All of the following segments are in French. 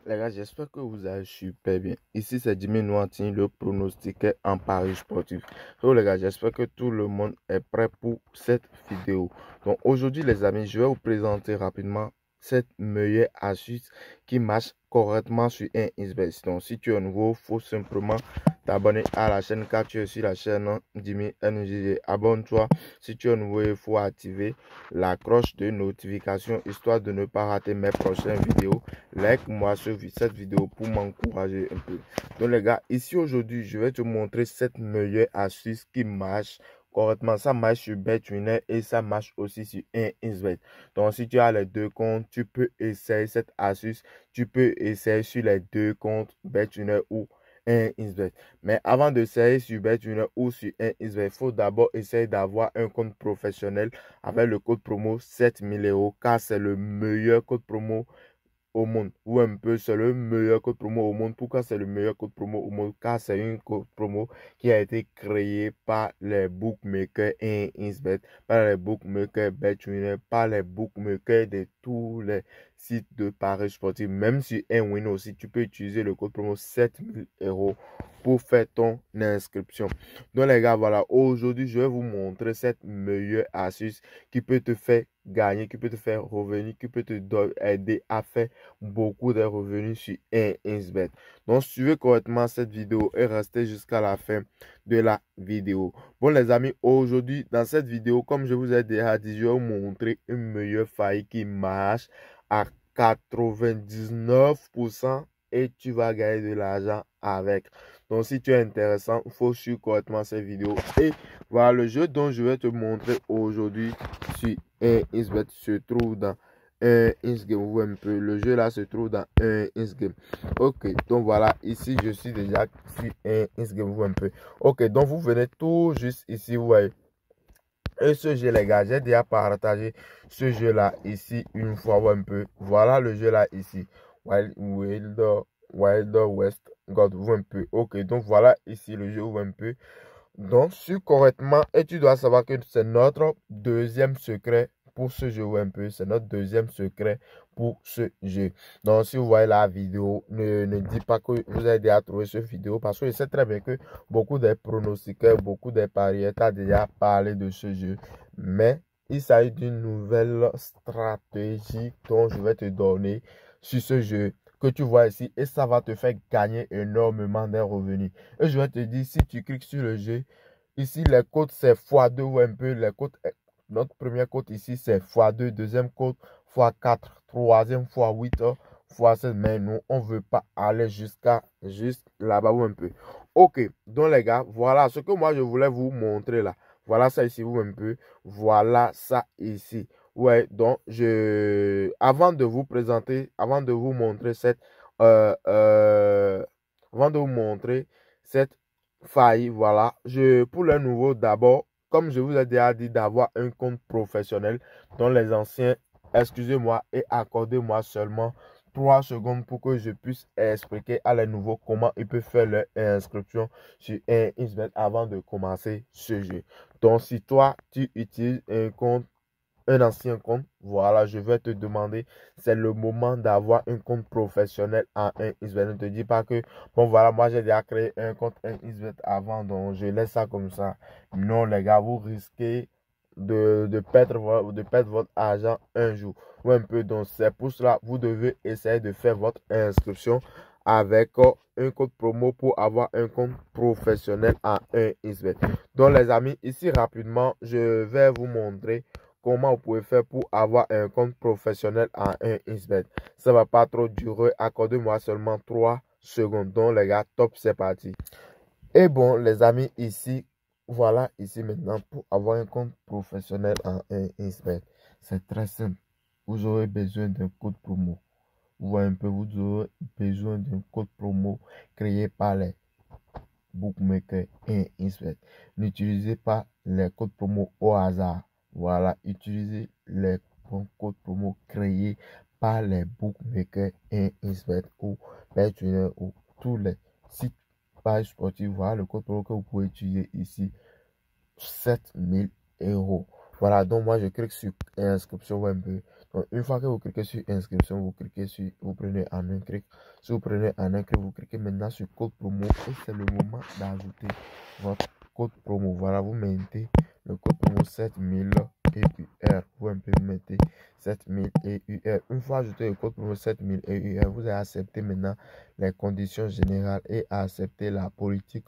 Les gars, j'espère que vous allez super bien. Ici, c'est Jimmy Noirtin, le pronostiqueur en paris sportif. Donc, les gars, j'espère que tout le monde est prêt pour cette vidéo. Donc, aujourd'hui, les amis, je vais vous présenter rapidement cette meilleure astuce qui marche correctement sur un XBet. Donc, si tu es nouveau, il faut simplement t'abonner à la chaîne car tu es sur la chaîne Jimmy NJG. Abonne-toi. Si tu es nouveau, il faut activer la cloche de notification histoire de ne pas rater mes prochaines vidéos. Like-moi cette vidéo pour m'encourager un peu. Donc les gars, ici aujourd'hui, je vais te montrer cette meilleure astuce qui marche correctement. Ça marche sur BetWinner et ça marche aussi sur 1xBet. Donc si tu as les deux comptes, tu peux essayer cette astuce. Tu peux essayer sur les deux comptes BetWinner ou 1xBet. Mais avant d'essayer sur BetWinner ou sur 1xBet, il faut d'abord essayer d'avoir un compte professionnel avec le code promo 7000 € car c'est le meilleur code promo au monde, ou un peu c'est le meilleur code promo au monde. Pourquoi c'est le meilleur code promo au monde? Car c'est une code promo qui a été créée par les bookmakers 1xBet, par les bookmakers BetWinner, par les bookmakers de tous les sites de paris sportifs. Même si un win aussi, tu peux utiliser le code promo 7000 € pour faire ton inscription. Donc les gars, voilà, aujourd'hui je vais vous montrer cette meilleure astuce qui peut te faire gagner, qui peut te faire revenir, qui peut te aider à faire beaucoup de revenus sur 1xBet. Donc suivez correctement cette vidéo et restez jusqu'à la fin de la vidéo. Bon les amis, aujourd'hui dans cette vidéo, comme je vous ai déjà dit, je vais vous montrer une meilleure faille qui marche à 99% et tu vas gagner de l'argent avec. Donc si tu es intéressant, il faut suivre correctement cette vidéo. Et voilà, le jeu dont je vais te montrer aujourd'hui sur 1xBet se trouve dans 1xGame. Vous voyez un peu, le jeu là se trouve dans 1xGame. Ok, donc voilà, ici je suis déjà sur 1xGame. Vous voyez un peu. Ok, donc vous venez tout juste ici, vous voyez. Et ce jeu, les gars, j'ai déjà partagé ce jeu là ici une fois, un peu. Voilà le jeu là ici. Wilder West God, vous un peu. Ok, donc voilà ici le jeu, vous un peu. Donc, suis correctement et tu dois savoir que c'est notre deuxième secret pour ce jeu un peu. C'est notre deuxième secret pour ce jeu. Donc, si vous voyez la vidéo, ne dites pas que vous avez déjà trouvé cette vidéo parce que je sais très bien que beaucoup de pronostiqueurs, beaucoup de parieurs ont déjà parlé de ce jeu. Mais il s'agit d'une nouvelle stratégie dont je vais te donner sur ce jeu que tu vois ici et ça va te faire gagner énormément de revenus. Et je vais te dire, si tu cliques sur le jeu, ici les codes c'est x2 ou un peu, les codes, notre première code ici c'est x2, deuxième code x4, troisième x8, x7, mais nous on veut pas aller jusqu'à juste là-bas ou un peu. Ok, donc les gars, voilà ce que moi je voulais vous montrer là. Voilà ça ici ou un peu, voilà ça ici. Ouais, donc avant de vous présenter, avant de vous montrer avant de vous montrer cette faille, voilà, pour le nouveau d'abord, comme je vous ai déjà dit, d'avoir un compte professionnel dont les anciens, excusez-moi et accordez-moi seulement 3 secondes pour que je puisse expliquer à les nouveaux comment ils peuvent faire leur inscription sur 1xBet avant de commencer ce jeu. Donc, si toi, tu utilises un ancien compte, voilà, je vais te demander, c'est le moment d'avoir un compte professionnel en 1xBet. Ne te dis pas que, bon voilà, moi j'ai déjà créé un compte 1xBet avant, donc je laisse ça comme ça. Non les gars, vous risquez de perdre votre argent un jour ou un peu. Donc c'est pour cela, vous devez essayer de faire votre inscription avec un code promo pour avoir un compte professionnel en 1xBet. Donc les amis, ici rapidement, je vais vous montrer comment vous pouvez faire pour avoir un compte professionnel en 1xBet. Ça va pas trop durer. Accordez-moi seulement 3 secondes. Donc les gars, top, c'est parti. Et bon, les amis, ici, voilà, ici maintenant, pour avoir un compte professionnel en 1xBet, c'est très simple. Vous aurez besoin d'un code promo. Vous voyez un peu, vous aurez besoin d'un code promo créé par les bookmakers 1xBet. N'utilisez pas les codes promo au hasard. Voilà, utilisez les bons codes promo créés par les bookmakers 1xBet ou BetWinner ou tous les sites pages sportifs. Voilà le code promo que vous pouvez utiliser ici, 7000 €. Voilà, donc moi je clique sur inscription un peu. Donc, une fois que vous cliquez sur inscription, vous prenez en un clic. Si vous prenez en un clic, vous cliquez maintenant sur code promo et c'est le moment d'ajouter votre code promo. Voilà, vous mettez le code promo 7000 EUR. Vous mettez 7000 EUR. Une fois ajouté le code promo 7000 EUR, vous allez accepter maintenant les conditions générales et accepter la politique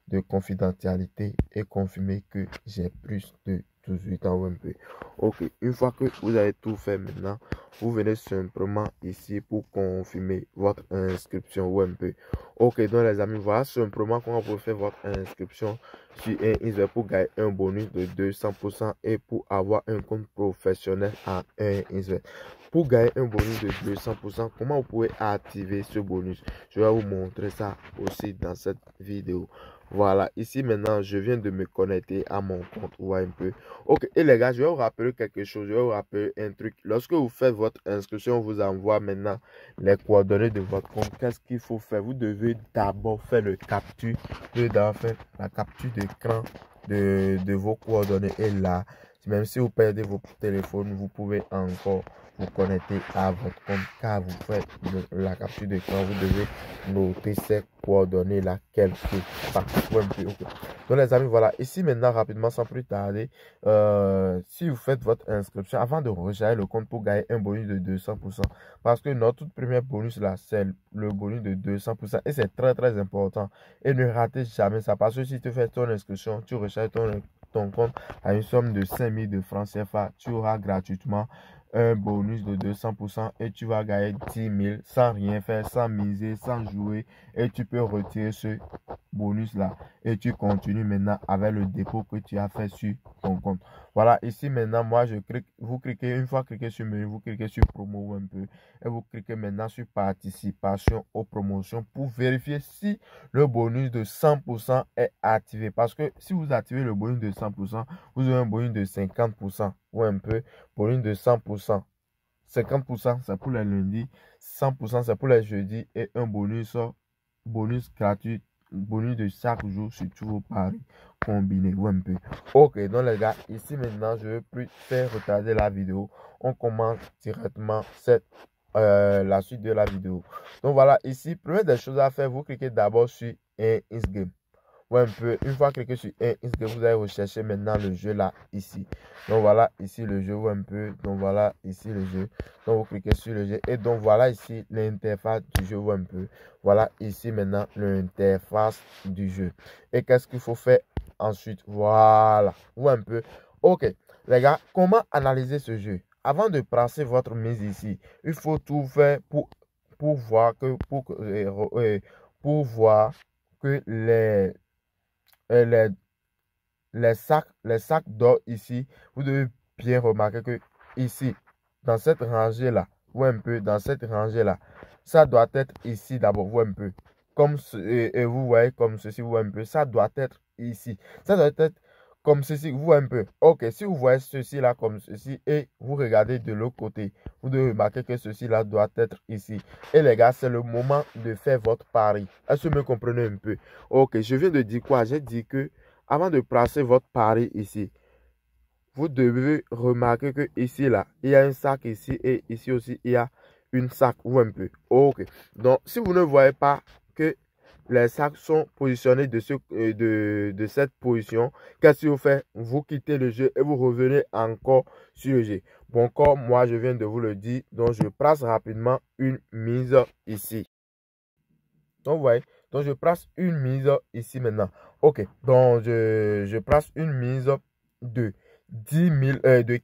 de confidentialité et confirmer que j'ai plus de 18 ans WMP. Ok, une fois que vous avez tout fait maintenant, vous venez simplement ici pour confirmer votre inscription WMP. Ok, donc les amis, voilà simplement comment vous faire votre inscription sur un pour gagner un bonus de 200% et pour avoir un compte professionnel en Insvest. Pour gagner un bonus de 200%, comment vous pouvez activer ce bonus? Je vais vous montrer ça aussi dans cette vidéo. Voilà, ici maintenant, je viens de me connecter à mon compte WMP. Ok, et les gars, je vais vous rappeler quelque chose, je vais vous rappeler un truc. Lorsque vous faites votre inscription, on vous envoie maintenant les coordonnées de votre compte. Qu'est-ce qu'il faut faire? Vous devez d'abord faire le capture, vous devez d'abord faire la capture d'écran de vos coordonnées. Et là, même si vous perdez votre téléphone, vous pouvez encore vous connecter à votre compte car vous faites la capture d'écran. Vous devez noter ces coordonnées là quelque part. Okay. Donc les amis, voilà, ici maintenant rapidement sans plus tarder, si vous faites votre inscription avant de recharger le compte pour gagner un bonus de 200%, parce que notre toute première bonus là c'est le bonus de 200% et c'est très important et ne ratez jamais ça, parce que si tu fais ton inscription, tu recharges ton compte à une somme de 5000 de francs CFA, tu auras gratuitement un bonus de 200% et tu vas gagner 10 000 sans rien faire, sans miser, sans jouer, et tu peux retirer ce bonus là et tu continues maintenant avec le dépôt que tu as fait sur ton compte. Voilà, ici maintenant moi je clique, vous cliquez, une fois cliquez sur menu, vous cliquez sur promo un peu et vous cliquez maintenant sur participation aux promotions pour vérifier si le bonus de 100% est activé, parce que si vous activez le bonus de 100%, vous avez un bonus de 50% ou un peu bonus de 100%. 50% c'est pour les lundis, 100% c'est pour les jeudis et un bonus gratuit, bonus de chaque jour sur tous vos paris combinés ou un peu. Ok, donc les gars, ici maintenant je ne veux plus faire retarder la vidéo. On commence directement la suite de la vidéo. Donc voilà, ici, première des choses à faire, vous cliquez d'abord sur Insgame. Un peu, une fois cliqué sur Insgame, vous allez rechercher maintenant le jeu là, ici. Donc voilà, ici le jeu, un peu. Donc voilà, ici le jeu. Donc vous cliquez sur le jeu. Et donc voilà ici l'interface du jeu, un peu. Voilà ici maintenant l'interface du jeu. Et qu'est-ce qu'il faut faire ensuite? Voilà, un peu. Ok, les gars, comment analyser ce jeu? Avant de placer votre mise ici, il faut tout faire pour voir que les sacs d'or ici, vous devez bien remarquer que ici, dans cette rangée là, ou un peu dans cette rangée là, ça doit être ici d'abord, ou un peu. Comme et vous voyez comme ceci, ou un peu, ça doit être ici. Ça doit être comme ceci, vous un peu. Ok, si vous voyez ceci là comme ceci et vous regardez de l'autre côté, vous devez remarquer que ceci là doit être ici. Et les gars, c'est le moment de faire votre pari. Est-ce que vous me comprenez un peu? Ok, je viens de dire quoi? J'ai dit que avant de placer votre pari ici, vous devez remarquer que ici là, il y a un sac ici et ici aussi il y a une sac ou un peu. Ok, donc si vous ne voyez pas que les sacs sont positionnés de cette position, qu'est-ce que vous faites? Vous quittez le jeu et vous revenez encore sur le jeu. Bon, comme moi je viens de vous le dire, donc je place rapidement une mise ici. Donc, vous voyez, donc je place une mise ici maintenant. Ok, donc je place une mise de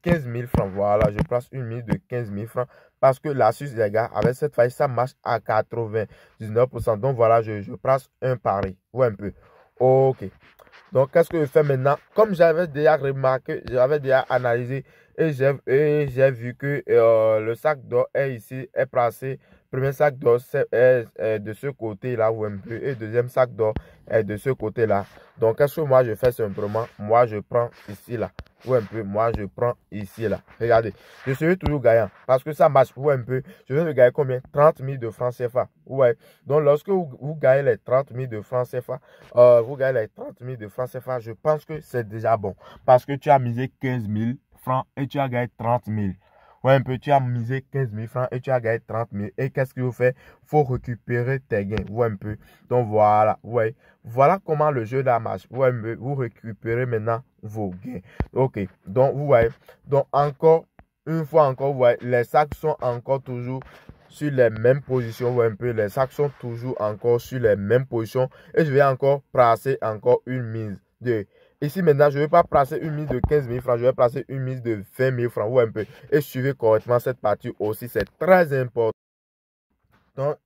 15 000 francs. Voilà, je place une mise de 15 000 francs parce que la Suisse, les gars, avec cette faille, ça marche à 99%. Donc voilà, je place un pari ou un peu. Ok. Donc, qu'est-ce que je fais maintenant? Comme j'avais déjà remarqué, j'avais déjà analysé et j'ai vu que le sac d'or est ici, est placé. Premier sac d'or est de ce côté-là, ou un peu, et deuxième sac d'or est de ce côté-là. Donc, qu'est-ce que moi je fais simplement? Moi, je prends ici, là, ou un peu, moi, je prends ici, là. Regardez, je serai toujours gagnant parce que ça marche, ou un peu. Je viens de gagner combien? 30 000 de francs CFA. Ouais. Donc, lorsque vous gagnez les 30 000 de francs CFA, vous gagnez les 30 000 de francs CFA, je pense que c'est déjà bon. Parce que tu as misé 15 000 francs et tu as gagné 30 000. Ouais, un peu, tu as misé 15 000 francs et tu as gagné 30 000. Et qu'est-ce qu'il faut faire? Il faut récupérer tes gains. Ouais, un peu. Donc voilà, ouais. Voilà comment le jeu là marche. Ouais, un peu. Vous récupérez maintenant vos gains. Ok. Donc, vous voyez. Donc, encore une fois encore, vous voyez, les sacs sont encore toujours sur les mêmes positions. Ouais, un peu. Les sacs sont toujours encore sur les mêmes positions. Et je vais encore placer encore une mise de... Ici maintenant, je ne vais pas placer une mise de 15 000 francs, je vais placer une mise de 20 000 francs ou un peu. Et suivez correctement cette partie aussi, c'est très important. Donc,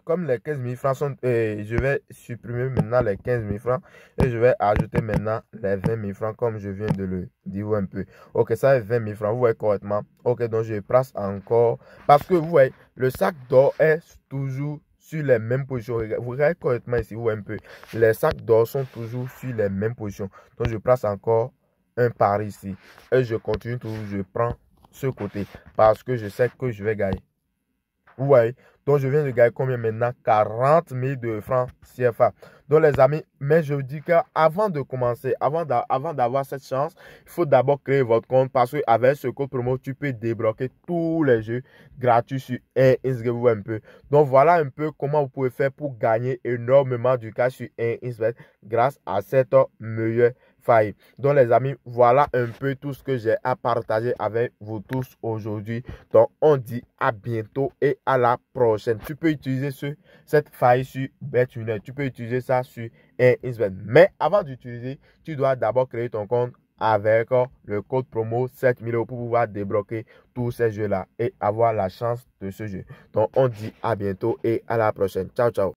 comme les 15 000 francs sont, je vais supprimer maintenant les 15 000 francs et je vais ajouter maintenant les 20 000 francs comme je viens de le dire un peu. Ok, ça est 20 000 francs, vous voyez correctement. Ok, donc je place encore, parce que vous voyez, le sac d'or est toujours sur les mêmes positions. Vous regardez correctement ici, vous voyez un peu. Les sacs d'or sont toujours sur les mêmes positions. Donc, je place encore un pari ici et je continue toujours, je prends ce côté parce que je sais que je vais gagner. Vous voyez, donc je viens de gagner combien maintenant? 40 000 de francs CFA. Donc les amis, mais je dis qu'avant de commencer, avant d'avoir cette chance, il faut d'abord créer votre compte parce qu'avec ce code promo, tu peux débloquer tous les jeux gratuits sur Insgame un peu. Donc voilà un peu comment vous pouvez faire pour gagner énormément du cash sur Insgame grâce à cette meilleure faille. Donc les amis, voilà un peu tout ce que j'ai à partager avec vous tous aujourd'hui. Donc on dit à bientôt et à la prochaine. Tu peux utiliser cette faille sur BetWinner. Tu peux utiliser ça sur Insbet. Mais avant d'utiliser, tu dois d'abord créer ton compte avec le code promo 7000 € pour pouvoir débloquer tous ces jeux-là et avoir la chance de ce jeu. Donc on dit à bientôt et à la prochaine. Ciao, ciao.